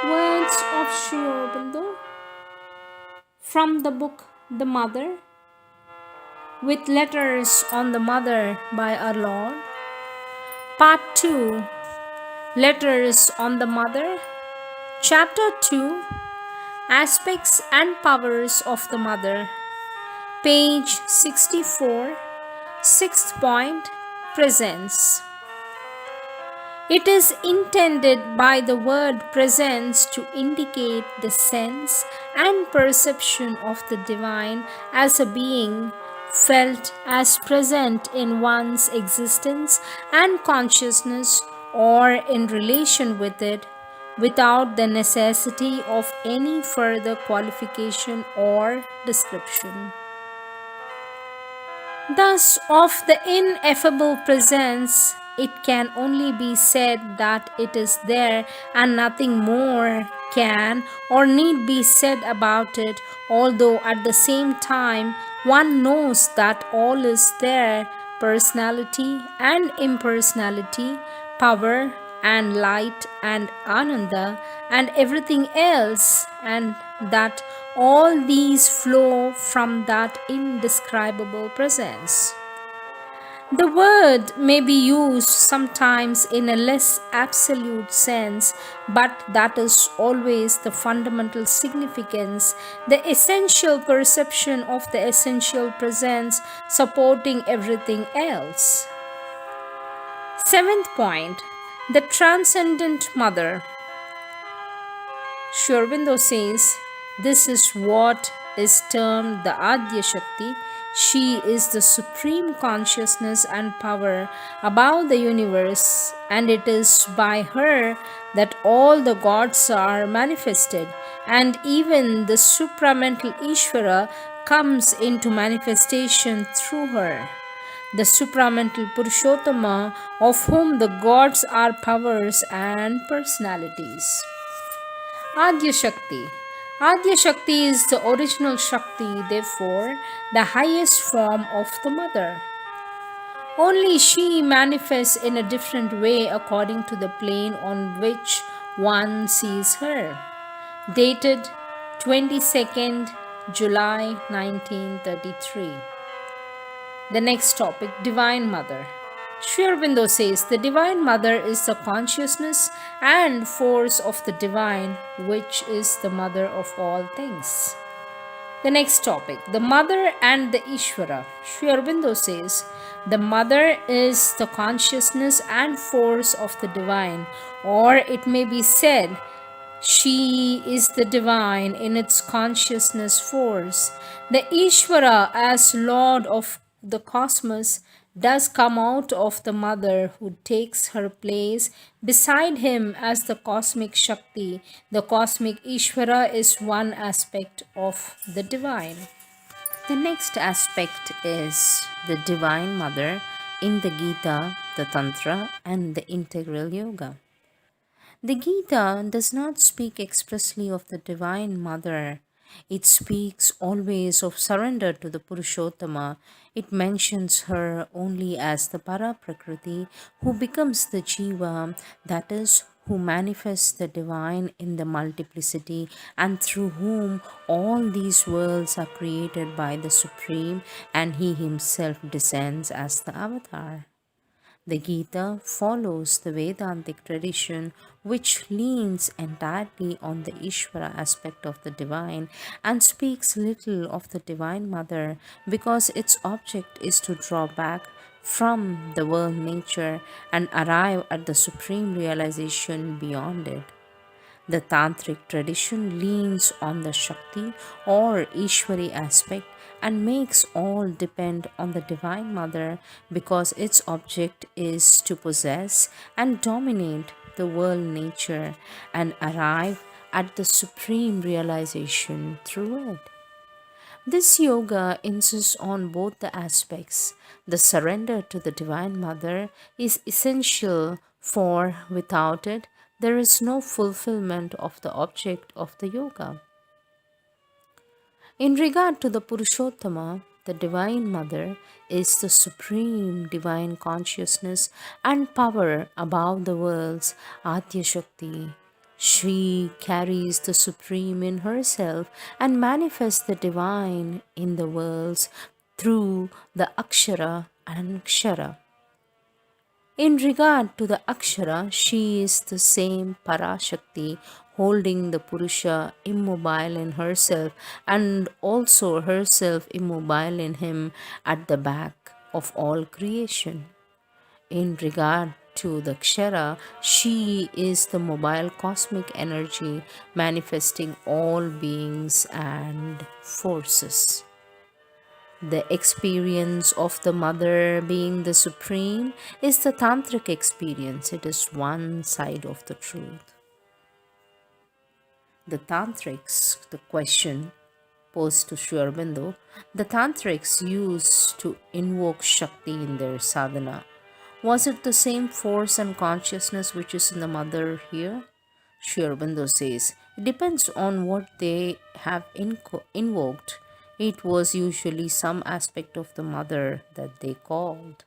Words of Sri Aurobindo from the book The Mother, with letters on the Mother by our Lord. Part 2, Letters on the Mother. Chapter 2, Aspects and Powers of the Mother. Page 64, sixth point, Presence. It is intended by the word presence to indicate the sense and perception of the divine as a being felt as present in one's existence and consciousness or in relation with it without the necessity of any further qualification or description. Thus, of the ineffable presence, it can only be said that it is there and nothing more can or need be said about it, although at the same time one knows that all is there, personality and impersonality, power and light and ananda and everything else, and that all these flow from that indescribable presence. The word may be used sometimes in a less absolute sense, but that is always the fundamental significance, the essential perception of the essential presence supporting everything else. Seventh point, the Transcendent Mother. Sri Aurobindo says, this is what is termed the Adya Shakti. She is the supreme consciousness and power above the universe, and it is by her that all the gods are manifested, and even the supramental Ishwara comes into manifestation through her. The supramental Purushottama, of whom the gods are powers and personalities. Adya Shakti. Adya Shakti is the original Shakti, therefore, the highest form of the Mother. Only she manifests in a different way according to the plane on which one sees her. Dated 22nd July 1933. The next topic, Divine Mother. Sri Aurobindo says the Divine Mother is the consciousness and force of the Divine, which is the Mother of all things. The next topic, the Mother and the Ishwara. Sri Aurobindo says the Mother is the consciousness and force of the Divine, or it may be said she is the divine in its consciousness force. The Ishwara, as Lord of the cosmos, does come out of the Mother, who takes her place beside him as the cosmic Shakti. The cosmic Ishwara is one aspect of the divine. The next aspect is the Divine Mother in the Gita, the Tantra, and the Integral Yoga. The Gita does not speak expressly of the Divine Mother. It speaks always of surrender to the Purushottama. It mentions her only as the Para Prakriti, who becomes the Jiva, that is, who manifests the divine in the multiplicity, and through whom all these worlds are created by the Supreme, and he himself descends as the Avatar. The Gita follows the Vedantic tradition, which leans entirely on the Ishvara aspect of the divine and speaks little of the Divine Mother, because its object is to draw back from the world nature and arrive at the supreme realization beyond it. The Tantric tradition leans on the Shakti or Ishwari aspect and makes all depend on the Divine Mother, because its object is to possess and dominate the world nature and arrive at the supreme realization through it. This yoga insists on both the aspects. The surrender to the Divine Mother is essential, for without it, there is no fulfillment of the object of the yoga. In regard to the Purushottama, the Divine Mother is the supreme divine consciousness and power above the worlds, Adya Shakti. She carries the supreme in herself and manifests the divine in the worlds through the Akshara and Kshara. In regard to the Akshara, she is the same Parashakti holding the Purusha immobile in herself and also herself immobile in him at the back of all creation. In regard to the Kshara, she is the mobile cosmic energy manifesting all beings and forces. The experience of the mother being the supreme is the tantric experience. It is one side of the truth. The tantrics, the question posed to Sri Aurobindo, the tantrics used to invoke Shakti in their sadhana. Was it the same force and consciousness which is in the mother here? Sri Aurobindo says, it depends on what they have invoked. It was usually some aspect of the mother that they called.